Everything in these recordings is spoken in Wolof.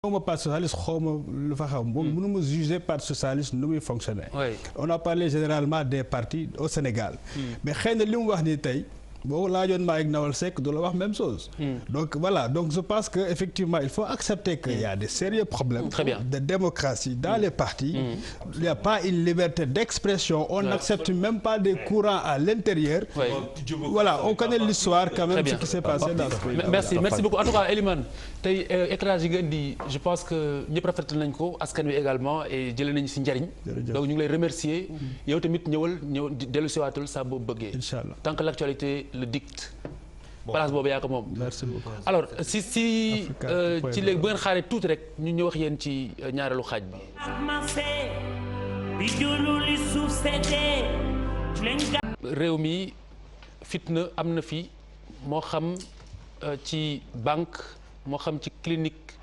xawma parti socialiste xawma lu fa xaw moom mënuma juger parti socialiste nu muy fonctionner. On a parlé généralement des partis au Sénégal. Mais xëy na li mu wax ni tey boo laajoon Malick Nawal Seck du la wax même chose. Donc voilà, donc je pense que effectivement il faut accepter qu'il y a des sérieux problèmes de démocratie dans les partis. Il n'y a pas une liberté d'expression, on n'accepte même pas des courants à l'intérieur. Voilà, on connaît l'histoire quand même ce qui s'est passé dans ce pays. Merci beaucoup. En tout cas, Elimane tey éclairage yi nga indi je pense que ñëpp rafetlu nañ ko askan wi également et jëlee nañu si njariñ. Donc ñu ngi lay remercier. Yow tamit ñëw dellu si waatul saa boo bëggee. Inch'Allah. Tant que l'actualité le dicte. Place boobu yaa ko moom. Merci beaucoup. Alors ci léegi bu ngeen xaaree tuuti rek ñu ñëw wax yéen ci ñaareelu xaaj bi. réew mi fitna am na fi moo xam ci banque moo xam ci clinique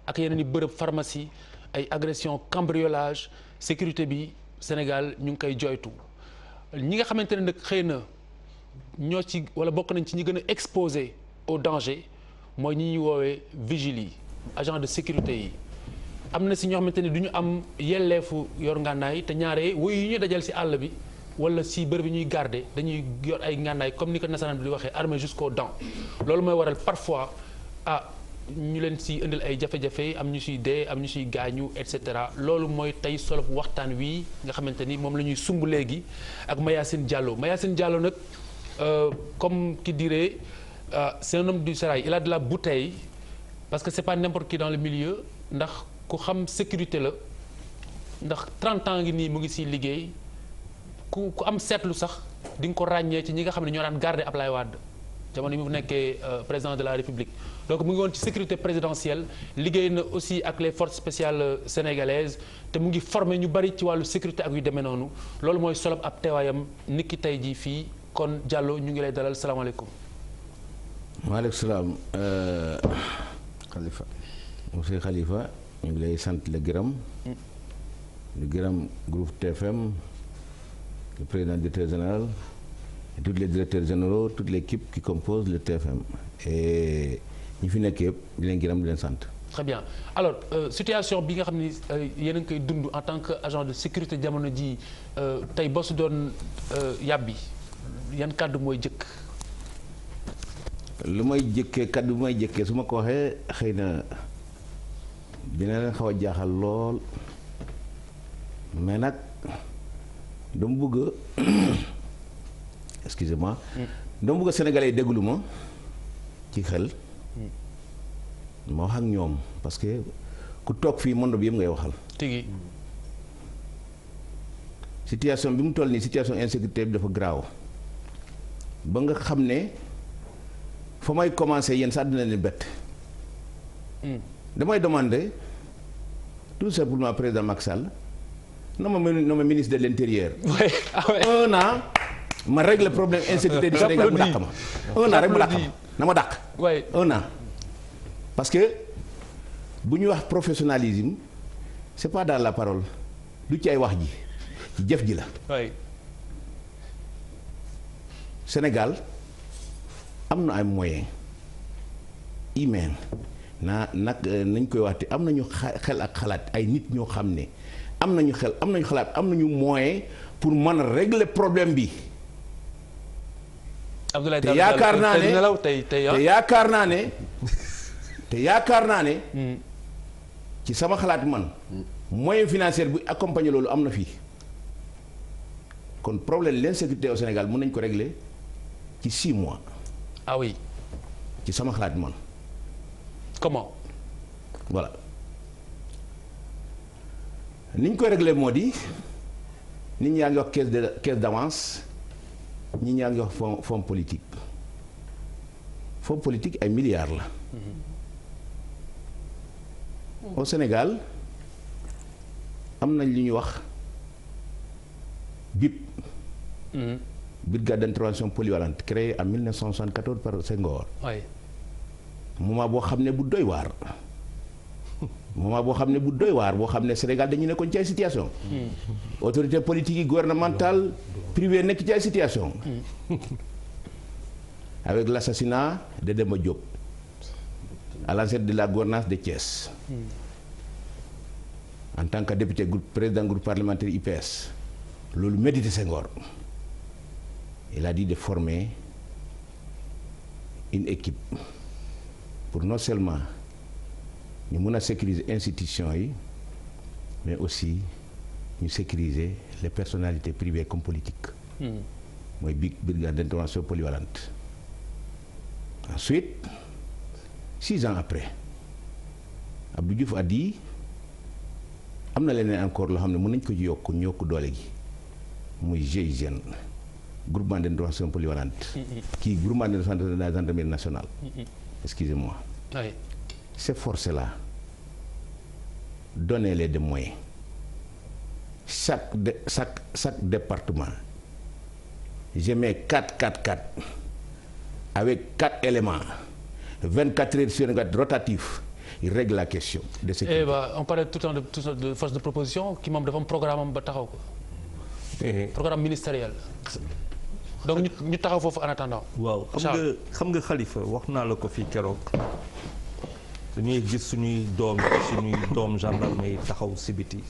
ak yeneen i bërëb pharmacie ay agression cambriolage sécurité bi Sénégal ñu ngi koy joytu ñi nga xamante ne nag xëy na ñoo ci wala bokk nañ ci ñi gën a exposé au danger mooy ñi ñuy woowee vigiles yi agent de sécurité yi am na si ñoo xamante ni du ñu am yelleefu yor ngànnaay te ñaare woy yi ñuy dajal si àll bi wala si bërëb yi ñuy garder dañuy yor ay ngànnaay comme ni ko nasaraan bi di waxee armé jusqu'aux dents loolu mooy waral parfois ñu leen si indil ay jafe-jafe am ñu siy dee am ñu siy gaañu et cetera loolu mooy tey solo waxtaan wi nga xamante ni moom la ñuy sumb léegi ak Mayacine Diallo nag comme qui dirait c'est un homme du sérail il a de la bouteille parce que c'est pas n'importe qui dans le milieu ndax ku xam sécurité la ndax 30 ans ngi nii mu ngi siy liggéey ku am seetlu sax di nga ko ràññee ci ñi nga xam ne ñoo daan garder Ablaye Wade jamono yi mu nekkee président de la République donc mu ngi woon ci sécurité présidentielle liggéey na aussi ak les forces spéciales sénégalaises te mu ngi formé ñu bari ci wàllu sécurité ak yu demee noonu loolu mooy solob ab teewaayam niki tey jii fii kon Diallo ñu ngi lay dalal salaamaaleykum. maaleykum salaam Khalifa monsieur Khalifa ñu ngi lay sant la gërëm. di gërëm groupe TFM le président directeur général et tous les directeurs généraux toute l'équipe qui compose le TFM et ñi fi nekk yëpp di leen gërëm di leen sant. Très bien alors situation bi nga xam ni yéen a ngi koy dund en tant que agent de sécurité jamono ji tey boo su doon yàbbi yan kàddu mooy jëkk. lu may jëkkee kàddu bu may jëkkee su ma ko waxee xëy na dina leen xaw a jaaxal lool mais nag dama bëgg excusez-moi dama bëgg Sénégalais yi déglu ma ci xel. ma wax ak ñoom parce que ku toog fii monde bi yëpp ngay waxal. tigi situation bi mu toll nii situation insécurité bi dafa graaw ba nga xam ne fa may commencer yéen sax dina leen bett. damay demander tout simplement président Macky Sall nommé ministre de l'intérieur. un an ma règle problème insécurité du Sénégal mu dàq ma. un an rek mu dàq ma na ma dàq. un an. parce que bu ñuy wax professionnalisme c'est pas dans la parole du ci ay wax ji ci jëf ji la. Sénégal am na ay moyens humains nañ koy wax te am nañu xel ak xalaat ay nit ñoo xam ne am nañu xel am nañu xalaat am nañu moyen pour mën a régler problème bi. Abdoulaye te yaakaar naa ne te yaakaar naa ne ci sama xalaat man moyen financier bu accompagner loolu am na fii kon problème l'insécurité au Sénégal mën nañ ko régler ci 6 mois. Ah oui. ci sama xalaat man. Comment? Voilà ni ñu koy régler moo di nit ñi yaa ngi wax caisse d'avance ñi ñaa ngi wax fonds politique ay milliards la. Au Sénégal am nañ li ñuy wax BIP. brigade d'intervention polyvalente créée en 1974 par Senghor. moment boo xam ne bu doy waar. boo xam ne Sénégal dañu nekkoon ci ay situation. autorité politique yi gouvernementale privée nekk ci ay situation. avec l'assassinat de Demba Diop. à la tête de la gouvernance de Thiès. en tant que député président groupe parlementaire IPS loolu médité Senghor il a dit de former une équipe pour non seulement ñu mën a sécuriser institutions yi mais aussi ñu sécuriser les personnalités privées comme politiques. mooy brigade d'intervention polyvalente. Ensuite 6 ans après Abdou Diouf a dit am na leneen encore loo xam ne mën nañ ko ci yokk ñu yokk doole gi muy GIGN groupement d'intervention polyvalente. kii groupement d'intervention de la gendarmerie nationale. excusez-moi. Oui. Ces forces-là donnez-les des moyens. Chaque département je mets 4 avec 4 éléments 24 heures sur 24 rotatifs ils règlent la question de sécurité. On parlait tout le temps de force de proposition ki moom dafa am programme am ba taxaw ko. Programme ministériel. Donc ñu taxaw foofu en attendant. waaw xam nga Khalifa wax naa la ko fii keroog dañuy gis suñuy doom gendarme yi taxaw si biti.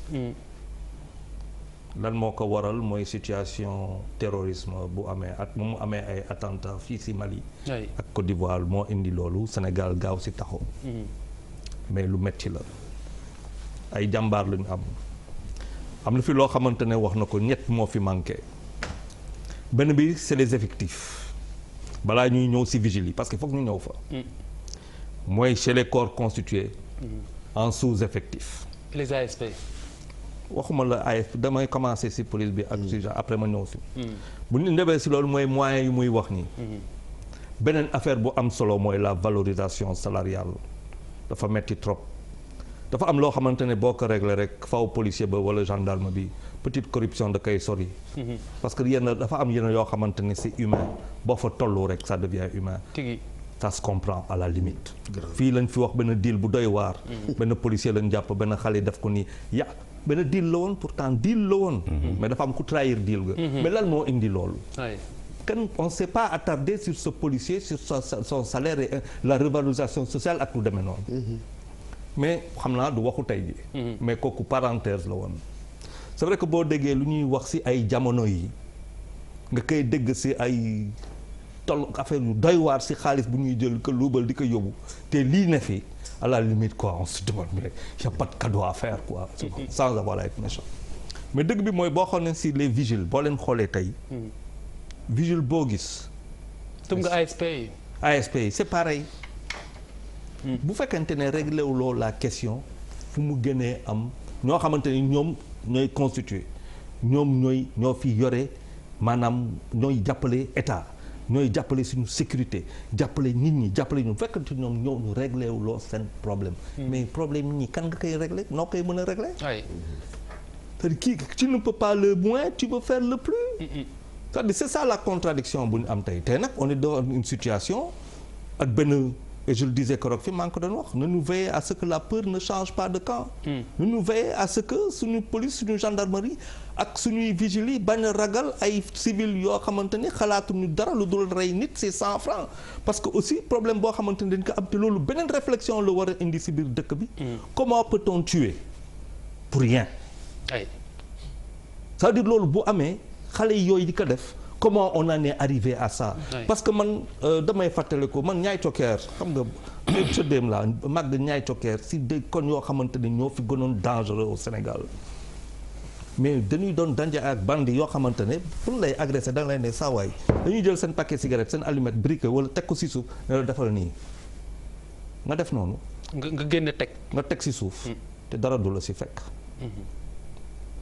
lan moo ko waral mooy situation terrorisme bu amee ak mu amee ay attentat fii si Mali. ak Côte d'Ivoire moo indi loolu Sénégal gaaw si taxaw. mais lu metti la ay jàmbaar lañu am na fi loo xamante ne wax na ko ñett moo fi manqué. benn bi c'est les effectifs balaa ñuy ñëw ci vigile yi parce que foog ñu ñëw fa. mooy chez les corps constitués. en sous-effectif. Les ASP. waxuma la ASP damay commencer ci police bi ak ci après ma ñëw ci. bu ñu demee ci loolu mooy moyens yu muy wax nii. beneen affaire bu am solo mooy la valorisation salariale dafa metti trop. dafa am loo xamante ne boo ko réglé rek faw policier ba wala gendarme bi petite corruption da koy sori. parce que yenn dafa am yenn yoo xamante ne c'est humain boo fa tollu rek ça devient humain. ça se comprend à la limite. fii lañ fi wax benn deal bu doy waar. benn policier lañ jàpp benn xale def ko nii benn deal la woon pourtant deal la woon. mais dafa am ku trahir deal ga. mais lan moo indi loolu. on ne s'est pas attardé sur ce policier sur son salaire et la revalorisation sociale ak lu demee noonu. mais xam naa du waxu tey ji. mais kooku parenthèse la woon. c'est vrai que boo déggee lu ñuy wax ci ay jamono yi nga koy dégg ci ay toll affaire yu doy waar ci xaalis bu ñuy jël ko luubal di ko yóbbu te lii ne fi à la limite quoi on se demande mais y a pas de cadeau à faire quoi. sans avoir à être méchant. mais dëgg bi mooy boo xam ne ci les vigiles boo leen xoolee tey. vigile boo gis. tum nga ASP yi. ASP yi c'est pareil. bu fekkente ne réglé wuloo la question fu mu gënee am ñoo xamante ni ñoom ñooy constitué ñoo fi yore maanaam ñooy jàppale état ñooy jàppale suñu sécurité jàppale nit ñi jàppale ñu fekkente ñoom ñoo ñu réglé wuloo seen problème. mais problème ñi kan nga koy réglé noo koy mën a réglé. c'est-à-dire kii tu ne peux pas le moins tu peux faire le plus. c'est-à-dire c'est ça la contradiction bu ñu am tey nag on est dans une situation ak benn. Et je le disais keroog fi maa ngi ko doon wax nañu veiller à ce que la peur ne change pas de camp. nañu veiller à ce que suñu police suñu gendarmerie ak suñuy vigiles yi bañ a ragal ay civils yoo xamante ni xalaatuñu dara lu dul rey nit c'est 100 francs. parce que aussi problème boo xamante ni dañ ko am te loolu beneen réflexion la war a indi ci biir dëkk bi. comment peut-on tuer pour rien. c'est-à-dire loolu bu amee xale yooyu di ko def. comment on en est arrivé à ça. parce que man damay fàttale ko man ñaay cokkeer xam nga sa déem la mag ñaay cokkeer si des kon yoo xamante ne ñoo fi gënoon dangereux au Sénégal mais dañuy doon danje ak bandi yoo xamante ne pour lay agressé da nga lay ne saa waay dañuy jël seen paquet cigarette seen allumette briquet wala teg ko si suuf ne la defal nii nga def noonu. nga génne teg. nga teg si suuf. te dara du la si fekk.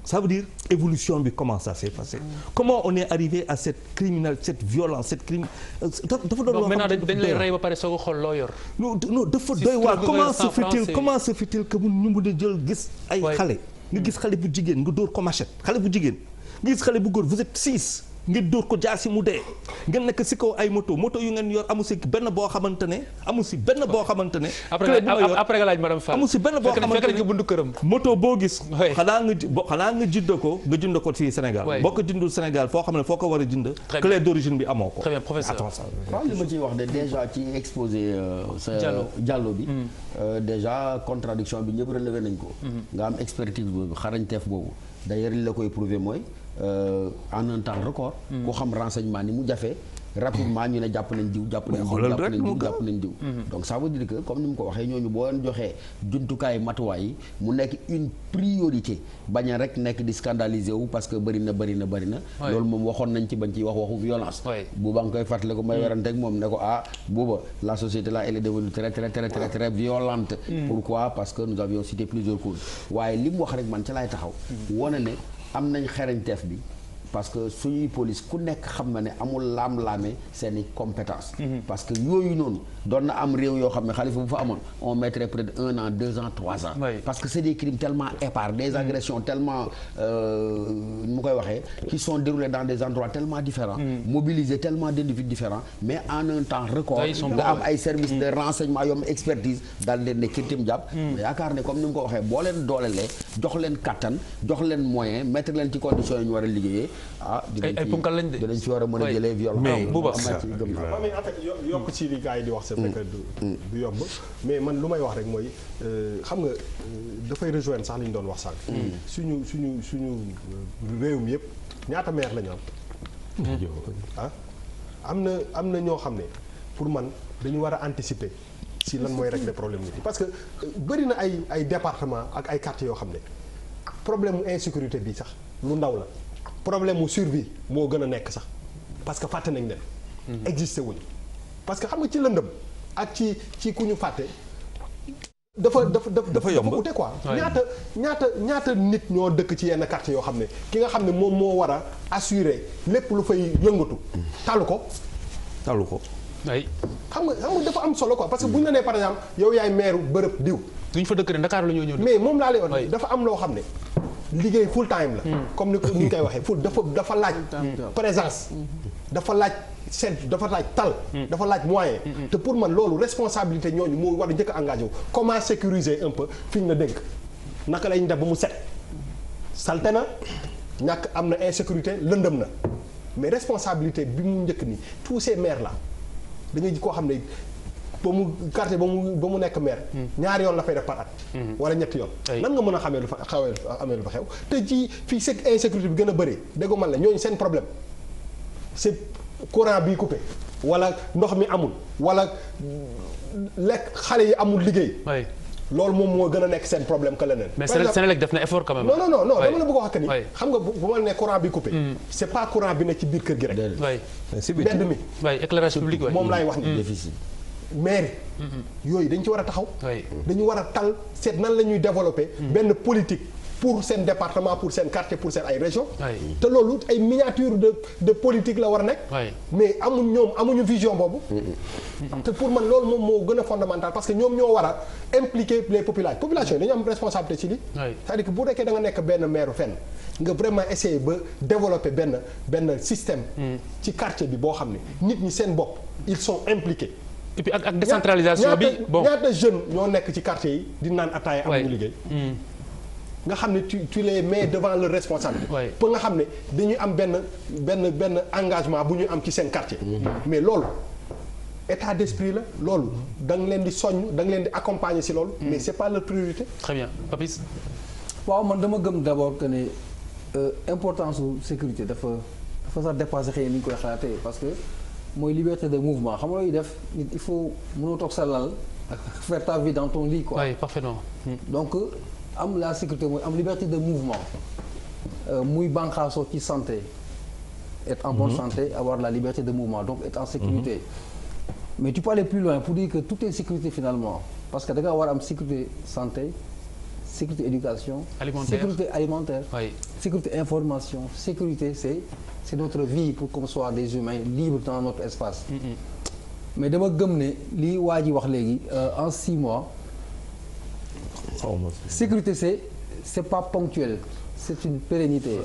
ça veut dire évolution bi comment ça s'est passé. comment on est arrivé à cette criminalité cette violence cette crime. dafa doon loo xam ne dañ lay rey ba pare soog a xool loo yor. non dafa doy waar comment se fait-il que ñu mun a jël gis ay xale. nga gis xale bu jigéen nga dóor ko machette xale bu jigéen nga gis xale bu góor vous êtes 6 ngeen dóor ko jaasi mu dee ngeen nekk si kaw ay moto yu ngeen yor amu si benn boo xamante ne après nga laaj madame Fall amu si benn boo xamante ne bundu këram moto boo gis xanaa nga jënd ko fii Sénégal boo ko jëndul Sénégal foo xam ne foo ko war a jënd clé d'origine bi amoo ko. Très bien professeur. waaw li ma ciy wax de déjà ci exposé sa Diallo bi déjà contradiction bi ñëpp relevé nañ ko nga am expertise boobu xarañteef boobu d'ailleurs li la koy prouver mooy en un temps record ku xam renseignement ni mu jafee rapidement ñu ne jàpp nañ diw jàpp nañ diw donc ça veut dire que comme ni mu ko waxee ñooñu boo leen joxee jumtukaay matuwaay yi mu nekk une priorité bañ a rek nekk di scandaliser wu parce que bëri na loolu moom waxoon nañ ci bañ ciy wax waxu violence buuba nga koy fàttale ko may werante ak moom ne ko buuba la société là elle est devenue très très très très très violente pourquoi parce que nous avions cité plusieurs causes waaye li mu wax rek man ca laay taxaw wone ne am nañ xereñteef bi parce que suñuy police ku nekk xam na ne amul laam-laame seeni compétence parce que yooyu noonu doon na am réew yoo xam ne xalifa bu fa amoon on mettrait près de 1 an 2 ans 3 ans parce que c'est des crimes tellement épars des agressions tellement mu koy waxee qui sont déroulés dans des endroits tellement différents mobilisés tellement d'individus différents mais en un temps record nga am ay services de renseignement yoom expertise daal leen ne kirtim jàpp mais yaakaar ne comme ni mu ko waxee boo leen doolelee jox leen kattan jox leen moyen mettre leen ci conditions yi ñu war a liggéeyee ay punkal lañ de dinañ ci war a mën a jëlee viol mais Bouba mais en fait yokk ci li gars yi di wax c'est vrai que du yomb mais man lu may wax rek mooy xam nga dafay rejoindre sax li ñu doon wax sànq suñu réew mi yëpp ñaata maire la ñu am am na ñoo xam ne pour man dañu war a anticiper si lan mooy régler problème nit yi parce que bëri na ay département ak ay quartiers yoo xam ne problème mu insécurité bi sax lu ndaw la problème mu survie moo gën a nekk sax parce que fàtte nañ leen existé wuñ parce que xam nga ci lëndëm ak ci ku ñu fàtte dafa yomb ute quoi ñaata nit ñoo dëkk ci yenn quartier yoo xam ne ki nga xam ne moom moo war a assurer lépp lu fay yëngatu talu ko ay xam nga dafa am solo quoi parce que bu ñu la nee par exemple yow yaay maire bërëb diw duñ fa dëkk de Dakar la ñoo ñëw mais moom laa lay wax dafa am loo xam ne liggéey full time la comme ni ñu koy waxee full dafa laaj présence dafa laaj dafa laaj tal dafa laaj moyen te pour man loolu responsabilité ñooñu moo war a njëkk a engagé wu comment sécuriser un peu fi ñu la dénk naka lañ def ba mu set salte na ñàkk am na insécurité lëndëm na mais responsabilité bi mu njëkk nii tous ces maires là da ngay koo xam ne ba mu quartier ba mu nekk maire ñaari yoon la fay def par at wala ñetti yoon nan nga mën a xamee lu fa xew te ci fii c'est insécurité bi gën a bëree dégg man la ñooñu seen problème c'est courant bi coupé wala ndox mi amul wala lekk xale yi amul liggéey loolu moom moo gën a nekk seen problème que leneen mais Senelec def na effort quand même non dama la bëgg a wax que ni xam nga bu ma ne courant bi coupé c'est pas courant bi ne ci biir kër gi rek mbedd mi éclairage public moom laay wax ni déficit mairie yooyu dañ ci war a taxaw dañu war a tal seet nan la ñuy développer benn politique pour seen département pour seen quartier pour seen ay région te loolu ay miniature de politique la war a nekk mais amuñu vision boobu te pour man loolu moom moo gën a fondamental parce que ñoom ñoo war a impliquer les populations yi dañu am responsabilité ci li c'est-à-dire que bu nekkee da nga nekk benn maire fenn nga vraiment essayer ba développer benn système ci quartier bi boo xam ne nit ñi seen bopp ils sont impliqués et puis ak décentralisation bi bon ñaata jeunes ñoo nekk ci quartier yi di naan ataaya amuñu liggéey nga xam ne tu les mets devant le responsable pour nga xam ne dañuy am benn engagement bu ñuy am ci seen quartier mais loolu état d'esprit la loolu da nga leen di soññ da nga leen di accompagner ci loolu mais c'est pas leur priorité. Très bien Papis. waaw man dama gëm d'abord que ne importance su sécurité dafa sax dépasser xëy ni ñu koy xalaatee parce que mooy liberté de mouvement xam nga looy def nit il faut mënoo toog sa lal faire ta vie dans ton lit quoi. oui parfaitement. donc am la sécurité mooy am liberté de mouvement muy bànqaasoo ci santé être en bonne santé avoir la liberté de mouvement donc être en sécurité. mais tu peux aller plus loin pour dire que tout est sécurité finalement parce que da nga war a am sécurité santé sécurité éducation. alimentaire sécurité alimentaire. oui sécurité information sécurité c'est notre vie pour qu'on soit des humains libres dans notre espace. mais dama gëm ne li waa ji wax léegi en 6 mois. sécurité c'est pas ponctuel c'est une pérennité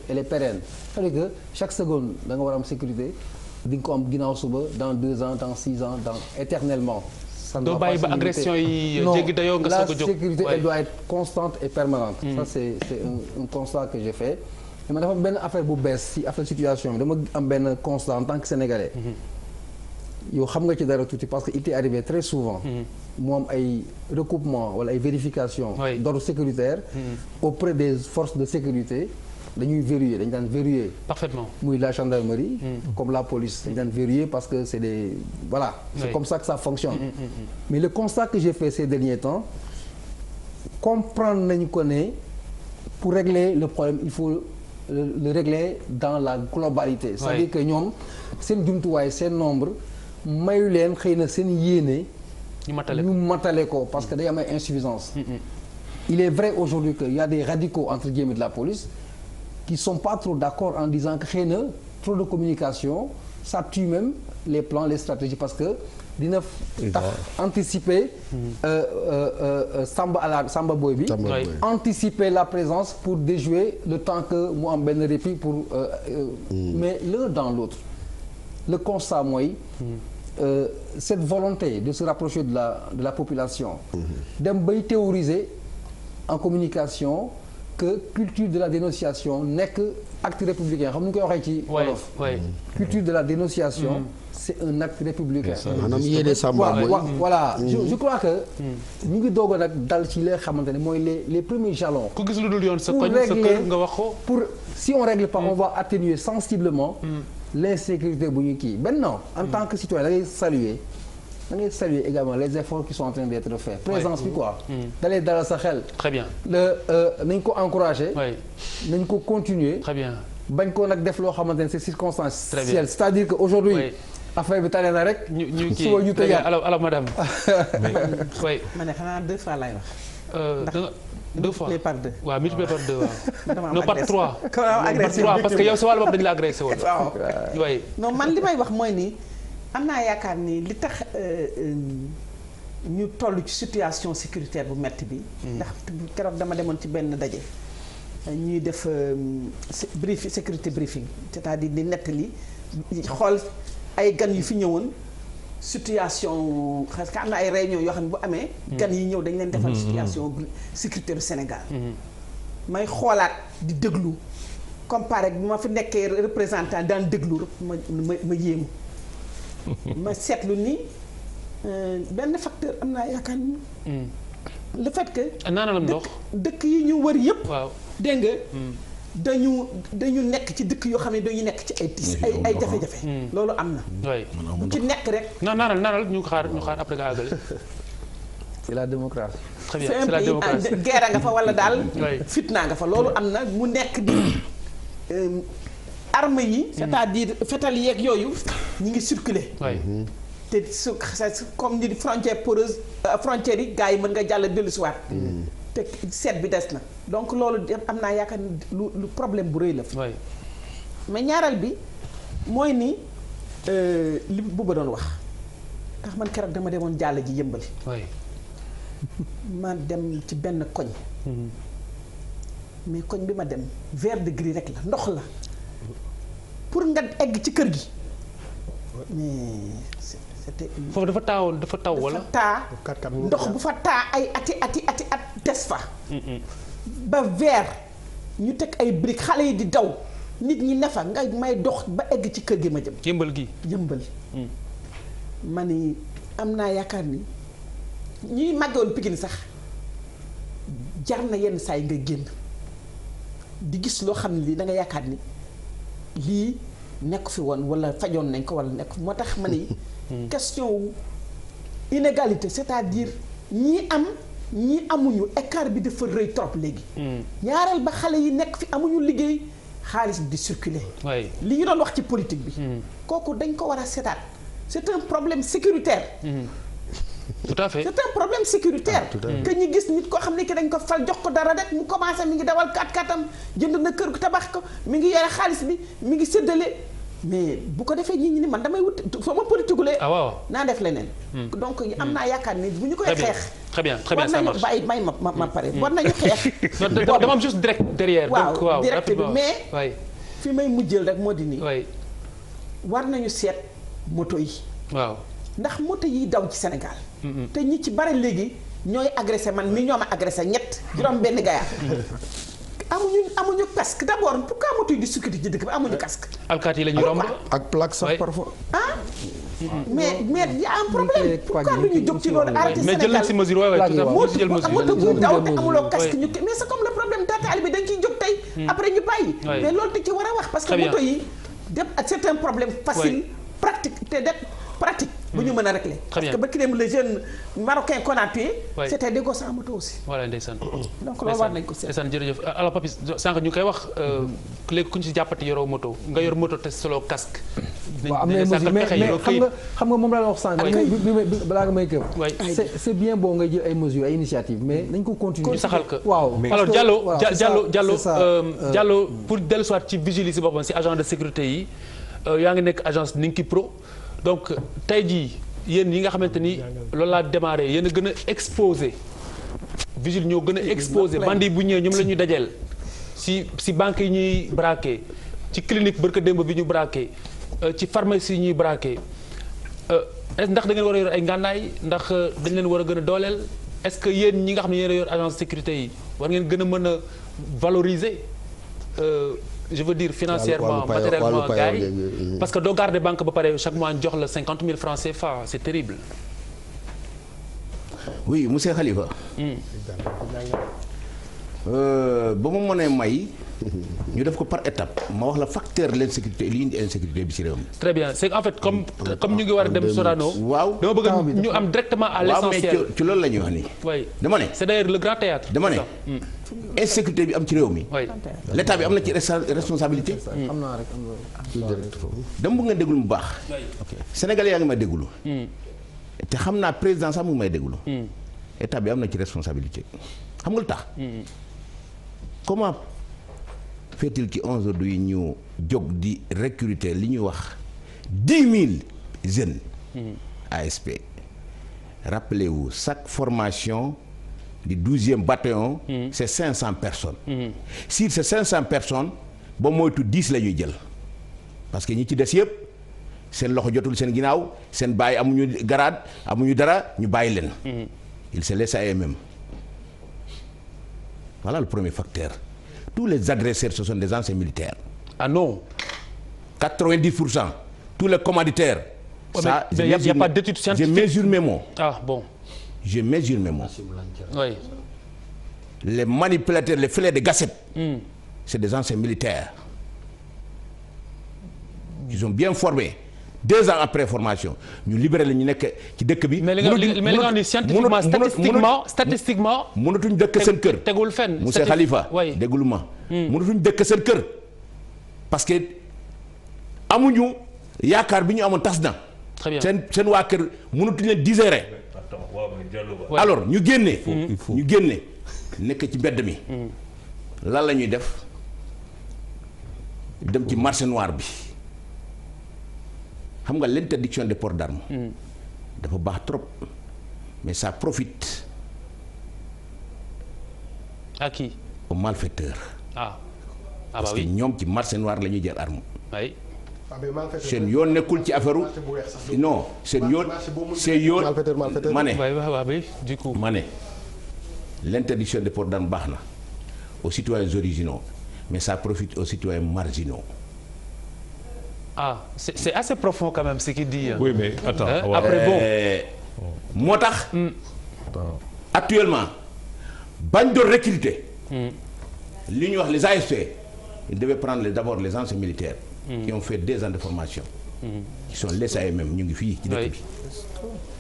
elle est pérenne c'est-à-dire que chaque seconde da nga war a am sécurité di nga ko am ginnaaw suba dans 2 ans dans 6 ans dans éternellement. doo bàyyi ba agression yi jéggi dayoo nga soog a jóg. la sécurité elle doit être constante et permanente. Ça c'est un constat que j'ai fait. mais dafa benn affaire bu bees ci affaire situation bi dama am benn constat en tant que sénégalais. yow xam nga ci dara tuuti parce que il t'est arrivé très souvent. mu am ay recoupement wala ay vérification d'ordre sécuritaire. auprès des forces de sécurité. dañuy verrouiller dañu daan verrouiller. Parfaitement. muy la gendarmerie. comme la police dañu daan verrouiller parce que c'est des voilà. c'est comme ça que ça fonctionne. mais le constat que j'ai fait ces derniers temps comprendre nañu ko ne pour régler le problème il faut le régler dans la globalité. c'est-à-dire que ñoom seen jumtuwaay seen nombre mayu leen xëy na seen yéene. ñu matale ko parce que day am ay insuffisance. il est vrai aujourd'hui que il y a des radicaux entre guillemets de la police. qui sont pas trop d'accord en disant que xëy na trop de communication ça tue même les plans les stratégies parce que dina tax anticiper Samba Boy bi anticiper la présence pour déjouer le temps que mu am benn répit pour mais l'un dans l'autre le constat mooy cette volonté de se rapprocher de la population dem bay théoriser en communication que culture de la dénonciation nekk acte républicain xam nu ñu koy waxee ci wolof. culture de la dénonciation. c'est un acte républicain. maanaam yéene Samba mooy voilà je crois que. ñu ngi doog a nag dal ci li nga xamante ne mooy les premiers jalons. ku gis lu dul yoon sa koñ sa kër nga wax ko. pour si on règle pas on va atténuer sensiblement. l'insécurité bu ñu kii maintenant en tant que citoyen da ngay saluer. da ngay saluer également les efforts qui sont en train d'être faits. présence bi quoi. dalee dalal sa xel. très bien. nañ ko encourager. nañ ko continuer. très bien. bañ ko nag def loo xamante ne c'est circonstanciel. c'est-à-dire que aujourd'hui affaire bi tane na rek. ñu kii suba ñu tëjaat alors madame. oui. ma ne xanaa 2 fois laay wax. ndax 2 fois multiplié par 2. waaw multiplié par 2 waaw. non par 3. par 3 parce que yow sa wàllu bopp dañu la agressé woon. waaw oui. non man li may wax mooy nii. am naa yaakaar ni li tax ñu toll ci situation sécuritaire bu metti bi. ndax keroog dama demoon ci benn daje. ñuy def sécurité briefing c'est-à-dire di nettali xool ay gan yu fi ñëwoon situation parce que am na ay réunion yoo xam ne bu amee. gan yi ñëw dañ leen defal situation sécurité du Sénégal. may xoolaat di déglu comparé bi ma fi nekkee représentant daan déglu ma yéemu. ma seetlu ni benn facteur am naa yaakaar ni. le fait que. naanalam ndox dëkk yi ñu wër yëpp. waaw dégg nga dañu nekk ci dëkk yoo xam ne dañu nekk ci ay tiis ay jafe-jafe. loolu am na. oui bu ci nekk rek. naanal ñu xaar après nga àggale. c'est la démocratie. très bien c'est la démocratie c'est un pays guerre nga fa wala daal. fitna nga fa loolu am na mu nekk di. armes yi. c'est-à-dire fetal yeeg yooyu ñi ngi circuler. te su comme ni frontière poreuse frontières yi gars yi mën nga jàll dellusiwaat. te seet bi des na donc loolu am naa yaakaar ni lu problème bu rëy la. mais ñaareel bi mooy ni li Bouba doon wax ndax man keroog dama demoon jàll ji yëmbali. ma dem ci benn koñ. mais koñ bi ma dem vert de gris rek la ndox la. pour nga egg ci kër gi mais c'était foofu dafa taw wala dafa taa ndox bu fa taa ay ati at des fa ba vert ñu teg ay briques xale yi di daw nit ñi ne fa nga may dox ba egg ci kër gi ma jëm yëmbal ma ni am naa yaakaar ni ñuy màggoon Pikine sax jar na yenn saa yi nga génn di gis loo xam ne lii da nga yaakaar ni lii nekk fi woon wala fajoon nañ ko wala nekk moo tax ma ni question wu inégalité c'est-à-dire ñii am ñii amuñu écart bi dafa rëy trop léegi. ñaareel ba xale yi nekk fi amuñu liggéey xaalis bi di circuler. li ñu doon wax ci politique bi. kooku dañ ko war a seetaat c'est un problème sécuritaire. tout à fait c'est un problème sécuritaire. que ñu gis nit koo xam ne ki dañ ko fal jox ko dara rek mu commencé mi ngi dawal 4x4am jënd na kër gu tabax ko mi ngi yore xaalis bi mi ngi séddale mais bu ko defee ñi ni man damay wut soo ma politikulee. waaw naa def leneen. donc am naa yaakaar ni bu ñu koy xeex très bien ça marche war nañu bàyyi may ma pare war nañu xeex. dama am juste direct derrière. donc waaw direct bi mais. waay fi may mujjël rek moo di nii. waay war nañu seet moto yi. waaw ndax moto yi daw ci Sénégal. te ñi ci bare léegi ñooy agressé man mi ñoo ma agressé ñett juróom benn gayaar. amuñu casque d'abord pourquoi moto yi di sécurité ci dëkk bi amuñu casque. alkaati yi la ñuy romb. ak plaque sax parfois. mais y a un problème pourquoi du ñu jóg ci loolu arrêté Sénégal mais jël nañ si mesure waay tout ça jël mesure. moto bu daw te amuloo casque ñu mais c'est comme le problème dataal bi dañ ciy jóg tey. après ñu bàyyi. mais loolu dañ ci war a wax parce que moto yi dem c'est un problème facile pratique te def pratique. bu ñu mën a régler. parce que ba ki dem le jeune marocain qu'on a tué. c'était des gosses en moto aussi. voilà ndeysaan. donc loolu war nañ ko seet. ndeysaan jërëjëf alors Papis sànq ñu koy wax léegi ku ñu si jàppati yoroo moto nga yor moto te solo casque. waaw am na mesure mais xam nga moom laa la wax sànq. balaa nga may kër. c'est bien bon ngay jël ay mesures ay initiatives mais nañ ko continuer. ñu saxal ko waaw. alors Diallo pour dellusiwaat ci vigile si boppam si agent de sécurité yi yaa ngi nekk agence Ninki Pro. donc tey jii yéen yi nga xamante ni loolu laa démarré yéen a gën a exposé vigile ñoo gën a exposé bandi bu ñëwee ñoom la ñuy dajeel si banques yi ñuy braqué ci clinique barka démb bi ñu braqué ci pharmacie yi ñuy braqué ndax da ngeen war a yor ay ngànnaay ndax dañ leen war a gën a dooleel est-ce que yéen ñi nga xam ne yéen a yor agence sécurité yi war ngeen gën a mën a valoriser je veux dire financièrement matériellement gars yi parce que doo garder banque ba pare chaque mois jox la 50 000 francs CFA c'est terrible. oui monsieur Khalifa. ba mu mënee may. ñu def ko par étape ma wax la facteur l'insécurité li indi insécurité bi ci réew mi. très bien c'est en fait comme ñu ngi war a dem Sorano. waaw dama bëgg ñu am directement à l'essentiel. waaw mais ci loolu la ñuy wax nii. oui dama ne. c'est d'ailleurs le grand théâtre. dama ne insécurité bi am ci réew mi. oui l'état bi am na ci responsabilité. am naa rek am na. dama bëgg nga déglu mu baax. Sénégalais yaa ngi ma déglu. te xam naa président sax mu ngi may déglu. état bi am na ci responsabilité. xam nga lu tax. comment fait-il que aujourd'hui ñu jóg di recruter li ñuy wax 10 000 jeunes. ASP. rappelez-vous chaque formation du 12e bataillon. c'est 500 personnes. si c'est 500 personnes ba moytu 10 la ñuy jël parce que ñi ci des yëpp seen loxo jotul seen ginnaaw seen bàyyi amuñu grade amuñu dara ñu bàyyi leen. ils se laissent à eux-mêmes. Voilà le premier facteur. Tous les agresseurs, ce sont des anciens militaires. Ah non. 90%. Tous les commanditaires. Oh, ça, mais il n'y a pas d'études scientifiques. Je mesure mes mots. Ah bon. Je mesure mes mots. Oui. Les manipulateurs, les filets de Gasset, c'est des anciens militaires. Ils sont bien formés. 2 ans après formation ñu libéré la ñu nekk ci dëkk bi. mais li nga wax ni scientifiquement statistiquement. mënatuñ dëkk seen kër. tegul fenn monsieur Khalifa. oui déglu ma. mënatuñ dëkk seen kër. parce que amuñu yaakaar bi ñu amoon tas na. très bien seen waa kër mënatuñ leen digérer. alors ñu génne. ñu génne nekk ci mbedd mi. lan la ñuy def dem ci marché noir bi. xam nga l'interdiction des ports d'armes dafa baax trop mais ça profite à qui? aux malfaiteurs. Parce que ñoom ci marché noir la ñuy jël arme. oui. seen yoon nekkul ci affaire non seen yoon ma ne du coup ma ne l'interdiction des ports d'armes baax na aux citoyens originaux mais ça profite aux citoyens marginaux. C'est assez profond quand même ce qu'il dit. Oui, mais attends. Après bon. moo tax. actuellement bañ doon recruter. li ñuy wax les ASP. ils devaient prendre d'abord les anciens militaires. qui ont fait 2 ans de formation. qui sont laissés à eux-mêmes ñu ngi fii ci dëkk bi.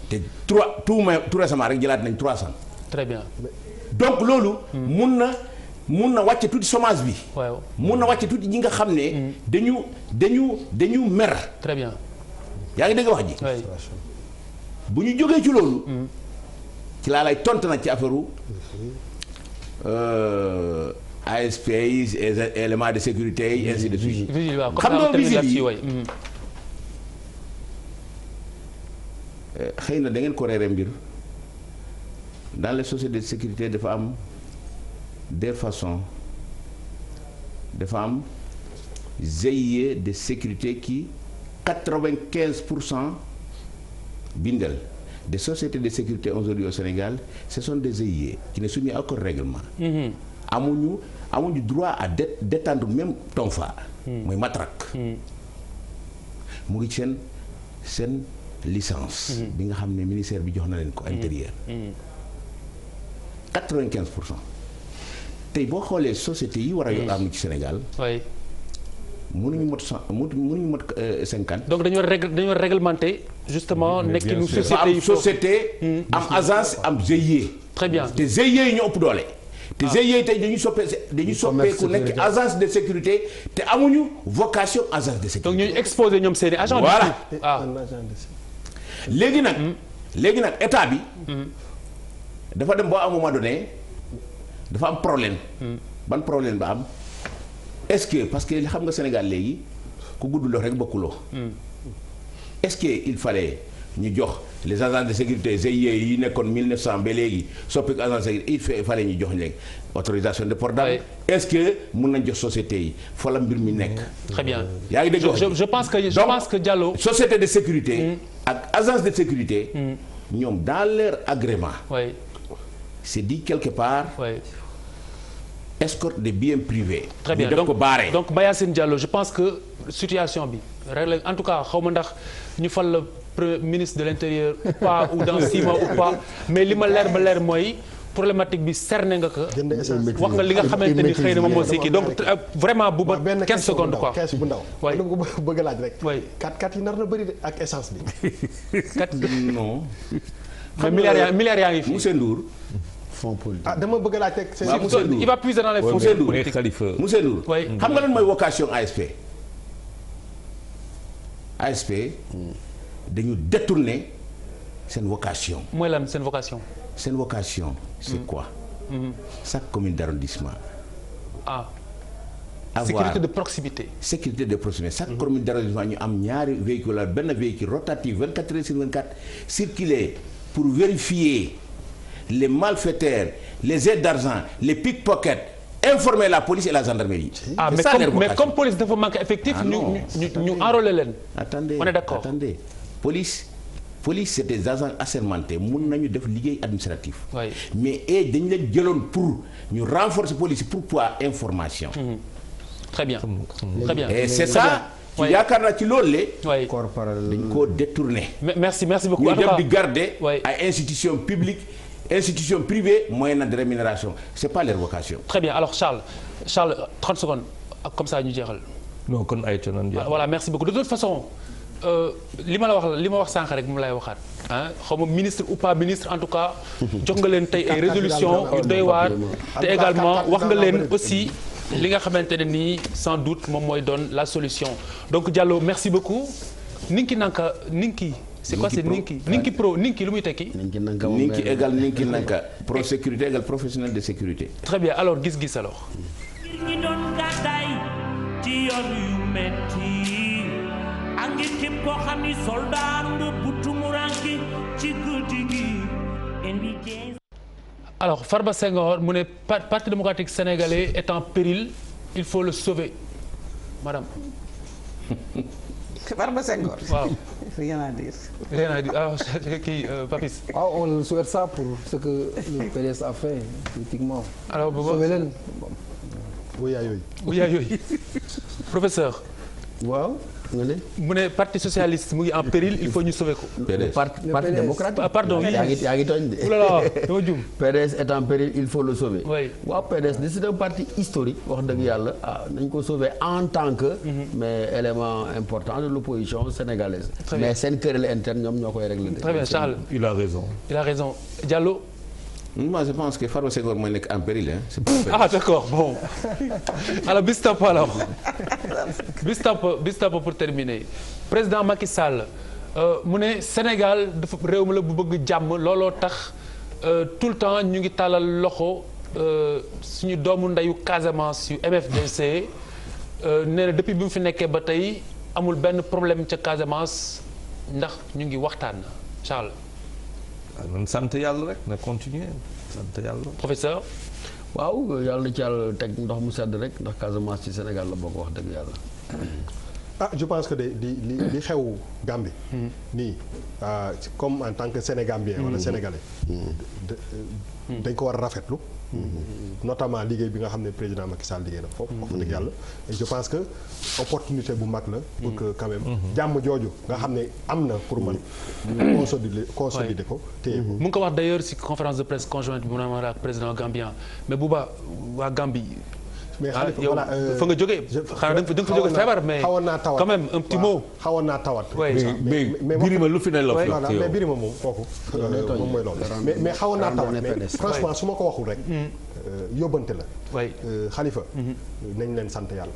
te tout récemment rek jëlaat nañ 300. très bien. donc loolu. mun na wàcce tuuti chômage bi. waaw mun na wàcce tuuti ñi nga xam ne. dañu mer. très bien. yaa ngi dégg wax ji. bu ñu jógee ci loolu. ci laa lay tontu nag ci affaire ASP yi éléments de sécurité yi ainsi de suite. xam nga vigile yi xëy na da ngeen ko reere mbir dans les sociétés de sécurité dafa am des façons dafa am GIE de sécurité qui 95% bindal des sociétés de sécurité aujourd'hui au Sénégal ce sont des GIE qui ne soumis à aucun règlement. amuñu droit à d'étendre même tonfa. mooy matraque. mu ngi seen licence. bi nga xam ne ministère bi jox na leen ko intérieur. 95%. tey boo xoolee société yi war a yor am ci Sénégal. oui. mënuñu mot 50. donc dañoo réglementer justement nekkinu société am agence am GIE. très bien te GIE yi ñu ëpp doole. te GIE tey dañuy soppeeku nekk agence de sécurité te amuñu vocation agence de sécurité. donc ñooñu exposé ñoom seeni agent. voilà léegi nag état bi. dafa dem ba à un moment donné dafa am problème. ban problème ba am est-ce que parce que xam nga Sénégal léegi ku gudduloo rek bokkuloo. est-ce que il fallait ñu jox les agents de sécurité GIE yi nekkoon 1900 ba léegi soppi agent de sécurité il fallait ñu jox leen autorisation de port d'arme. est-ce que mën nañ jox société yi fa la mbir mi nekk. très bien yaa ngi dégg je pense que Diallo. société de sécurité. ak agence de sécurité. ñoom dans leur agrément. oui. c'est dit quelque part. oui. escorte des biens privés. très bien donc Mayacine Diallo je pense que situation bi réglé en tout cas xaw ma ndax ñu fal la ministre de l'intérieur ou pas ou dans 6 mois ou pas mais li ma leer ba leer mooy problématique bi cerné nga ko. wax nga li nga xamante ni xëy na moom moo si kii donc vraiment bu ba 15 secondes quoi. kees bu ndaw. waay dama ko bëgg a laaj rek. waay 4x4 yi nar na bëri de ak essence bi. 4 non. mais milliards yaa ngi fi. Monsieur Ndour. fonds politique dama bëgg a laaj rek. il va puiser dans les fonds politiques. Monsieur Ndour. xam nga lan mooy vocation ASP. ASP. dañu détourner seen vocation. mooy lan seen vocation. seen vocation c'est quoi. chaque commune d'arrondissement. sécurité de proximité. sécurité de proximité chaque commune d'arrondissement ñu am ñaari véhicule la benn véhicule rotatif 24 heures sur 24 circuler pour vérifier les malfaiteurs les aides d'argent les pickpockets informer la police et la gendarmerie. mais comme police dafa manque effectif. ñu enrôler leen. attendez on est d'accord attendez police c'est des agents assermentés mun nañu def liggéey administratif. mais dañu leen jëloon pour ñu renforcer police pourquoi information. très bien très bien. et c'est ça. ci yaakaar naa ci loolu le. corps parallèle dañ koo détourné. merci beaucoup. ñu dem di garder. ay institutions publiques institutions privées moyennant de rémunération c'est pas leur vocation. très bien alors Charles 30 secondes comme ça ñu jeexal. non kon ay tonnes voilà merci beaucoup de toute façon li ma wax sànq rek moom lay waxaat xaw ma ministre ou pas ministre en tout cas jox nga leen tey ay résolution yu doy waar te également wax nga leen aussi li nga xamante ne nii sans doute moom mooy doon la solution donc Diallo merci beaucoup Ninki Nanka Ninki c'est quoi c'est Ninki Pro Ninki lu muy tekki. Ninki égal Ninki Nanka pro sécurité égal professionnel de sécurité. très bien alors gis-gis alors. ñi doon gàddaay ci yoon yu metti ak ngi képp koo xam ni soldat nga bu tumuranke ci guddi gi indi. alors Farba Senghor mu ne parti démocratique sénégalais est en péril il faut le sauver madame. Farba Senghor. waaw. rien à dire. rien à dire ah kii Papis. on le souhaite ça pour ce que le PDS a fait politiquement. alors sauver leen. wuyaa yooyu. professeur. waaw. mu ne parti socialiste mu ngi en péril il faut ñu sauver ko. parti démocratique. pardon oui yaa ngi tooñ de. oulala dama juum. PDS est en péril il faut le sauver. oui waaw PDS c'est un parti historique wax dëgg yàlla nañ ko sauver en tant que. mais élément important de l'opposition sénégalaise. mais seen querelle interne ñoom ñoo koy régler. très bien Charles. il a raison. Diallo. moi je pense que Farba Senghor mooy nekk en péril hein. ah d'accord bon alors bis tapp pour terminer président Macky Sall mu ne Sénégal dafa réew mi la bu bëgg jàmm looloo tax tout le temps ñu ngi tàllal loxo suñu doomu ndeyu Casamance yu MFDC nee na depuis bi mu fi nekkee ba tey amul benn problème ca Casamance ndax ñu ngi waxtaan Charles. nañ sant yàlla rek na continuer sant yàlla. professeur. waaw yàlla na ci yàlla teg ndox mu sedd rek ndax Casamance ci Sénégal la bokk wax dëgg yàlla. Je pense que li xew Gambie. nii comme en tant que Sénégambien wala Sénégalais. dañ ko war a rafetlu. notamment liggéey bi nga xam ne président Macky Sall liggéey na foofu. wax dëgg yàlla et je pense que opportunité bu mag la. pour que quand même jàmm jooju nga xam ne am na pour man. consolider ko téye ko. mu ngi ko wax d'ailleurs ci conférence de presse conjointe bi mu amoon ak président gambien mais Bouba waa Gambie. mais yow fa nga jógee. xanaa da nga fa jógee feebar mais quand même un petit mot. xawoon naa tawat. mais Birima lu fi ne la. mais Birima moom kooku. moom mooy loolu mais xawoon naa tawat mais franchement su ma ko waxul rek. yóbbante la. waay Khalifa. nañ leen sant yàlla.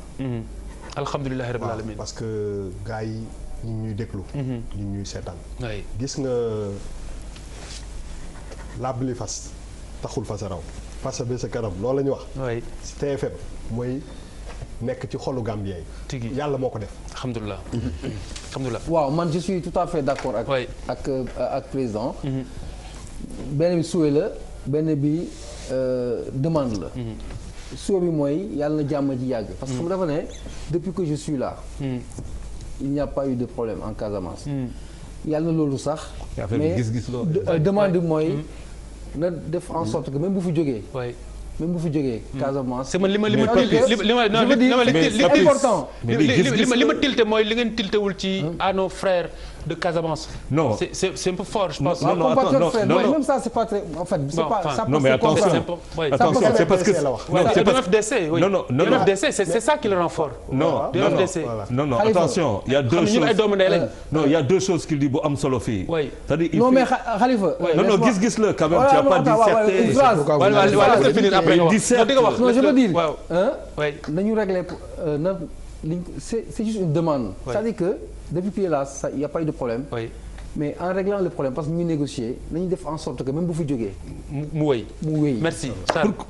alhamdulilah rabbil alamin parce que gars yi ñu ñuy déglu. ñu ñuy seetaan. gis nga làbbali fas taxul fas a raw. parce que sa kanam loolu la ñu wax. ci TFM mooy nekk ci xolu Gambien yi. yàlla moo ko def. alhamdulilah. alhamdulilah. waaw man je suis tout à fait d'accord ak président. benn bi souhait la benn bi demande la. souhait bi mooy yàlla na jàmm ji yàgg. parce que xam dafa ne depuis que je suis là. il n'y a pas eu de problème en Casamance. yàlla na loolu sax. mais demande bi mooy. na def en sorte que même bu fi jógee. même bu fi jógee. Casamance. c'est man li important. li ma tilté mooy li ngeen tiltéwul ci à nos frères de Casamance. non c'est un peu fort je pense. non même ça c'est pas très en fait. c'est pas ça. non mais attention c'est parce que non c'est ça qui le rend fort. non attention il y a deux choses. non il y a deux choses qu'il dit bu am solo fii. c'est-à-dire non mais Khalifa. non gis la quand même tu as pas dit non je veux dire nañu régler na liñ c'est juste une demande. c'est-à-dire que depuis qu'il est là il y a pas eu de problème. mais en réglant le problème parce que ñu négocier nañu def en sorte que même bu fi jógee. mu wéy merci.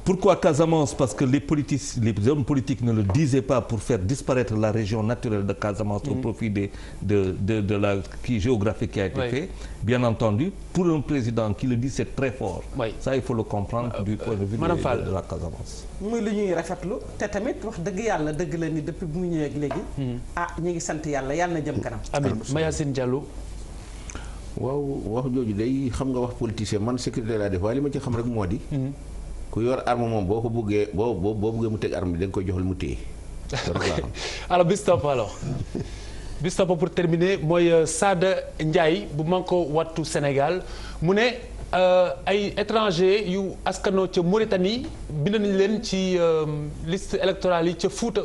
Pourquoi Casamance? Parce que les hommes politiques ne le disaient pas pour faire disparaître la région naturelle de Casamance au profit de la géographique qui a été fait. Bien entendu, pour un président qui le dit, c'est très fort. Ça, il faut le comprendre du point de vue de la Casamance. muy lu ñuy rafetlu te tamit wax dëgg yàlla dëgg la ni depuis bu mu ñëwee ak léegi. ñu ngi sant yàlla na jëm kanam. amiin Mayacine Diallo. waaw wax jooju day xam nga wax politicien man sécurité laa def waaye li ma ci xam rek moo di. ku yor arme moom boo ko buggee boo buggee mu teg arme bi da nga koy jox lu mu téye. alors bis topp pour terminer mooy Sada Ndiaye bu Manko Wattu Sénégal mu ne ay étranger yu askanoo ca Mauritanie bind nañ leen ci liste électorale yi ca Fouta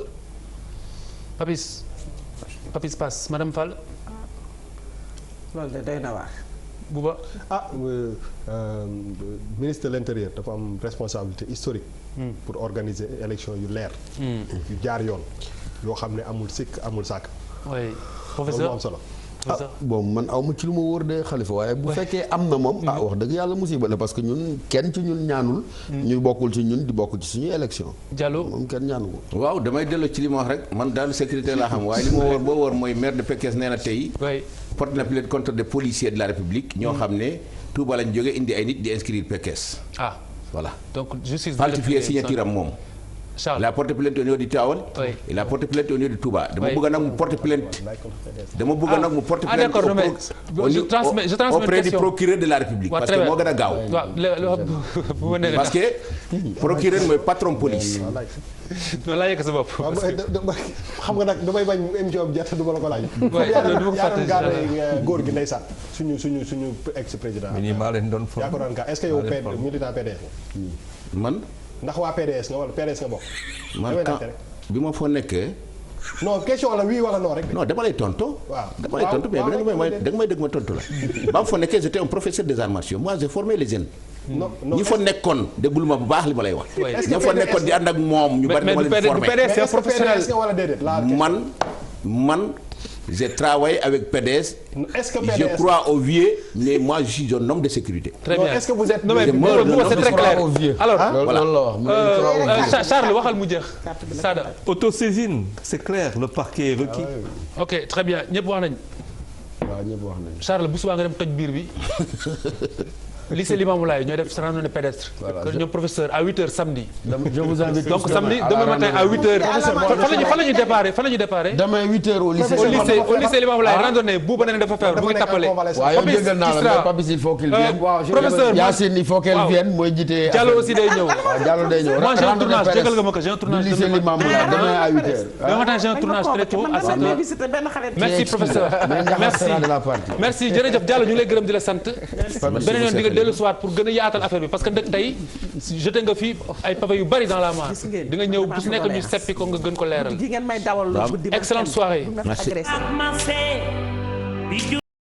Papis Pass Madame Fall. loolu de doy na waar. Bouba. ministre de l'intérieur dafa am responsabilité historique. pour organiser élection yu leer. yu jaar yoon yoo xam ne amul sikk amul sàkk. oui professeur loolu am solo. bon man aw ma ci lu ma wóor de Khalifa waaye bu fekkee am na moom wax dëgg yàlla musiba la parce que ñun kenn ci ñun ñaanul. ñu bokkul ci ñun di bokk ci suñu élection. Diallo moom kenn ñaanu ko. waaw damay delloo ci li ma wax rek man daal sécurité laa xam waaye li ma wóor boo wóor mooy maire de Pekes nee na tey. porte na plainte contre des policiers de la République. ñoo xam ne Touba lañ jógee indi ay nit di inscrire Pekes. voilà donc justice falsifié signature am moom. Il a porté plainte au niveau du Tivaouane. Il a porté plainte au niveau du Touba. dama bëgg nag mu porté plainte. Auprès du procureur de la République. parce que moo gën a gaaw. parce que procureur mooy patron police. noonu laa yëg sa bopp. xam nga nag damay bañ émission bi jeex du ma la ko laaj. yaa doon gaar góor gi ndeysaan suñu ex président. maa leen doon yaa ko doon gaar est-ce que yow militant PDS man. ndax waa PDS nga wala PDS nga bokk. man bi ma fa nekkee. non question la oui wala non rek. non dama lay tontu. waaw dama lay tontu mais da nga may dëgg ma tontu la. ba ma fa nekkee j'étais un professeur des arts martiaux moi j'ai formé les jeunes. ñi fa nekkoon déggul ma bu baax li ma lay wax. ñi fa nekkoon di ànd ak moom ñu bari dama leen formé. mais est-ce que PDS wala déedéet man j'ai travaillé avec PDS. Est-ce que PDS je crois au vieux mais moi je suis un homme de sécurité. Très bien. Est-ce que vous êtes. non mais c'est très clair. alors voilà. Charles waxal mu jeex. Sada. Autosaisine c'est clair le parquet est requis. ok très bien ñëpp wax nañ. waaw ñëpp wax nañ. Charles bu subaa nga dem toj biir bi. lycée Limamoulaye ñooy def randonnée pédestre. voilà ñoom professeur à 8h samedi. je vous invite donc samedi demain matin à 8h. fan la ñu déparé. demain 8h au lycée. au lycée Limamoulaye randonnée buuba ne dafa feebar bu ngi tappale. waaw yow jëgal naa la mais Papis il faut qu'il vienne. professeur Yacine il faut qu'elle vienne mooy jiite. Diallo aussi day ñëw. waaw Diallo day ñëw. moi j'ai un tournage jégal nga ma ko j'ai un tournage. lycée Limamoulaye demain à 8h. demain matin j'ai un tournage très tôt à 7h. merci professeur. merci jërëjëf Diallo ñu ngi lay gërëm di la sant. beneen yoon di nga dellu soir pour gën a yaatal affaire bi parce que ndek tey jeté nga fi ay pavé yu bari dans la mare. di nga ñëw bu su nekk ñu seppi ko nga gën ko leeral. excellente soirée. merci.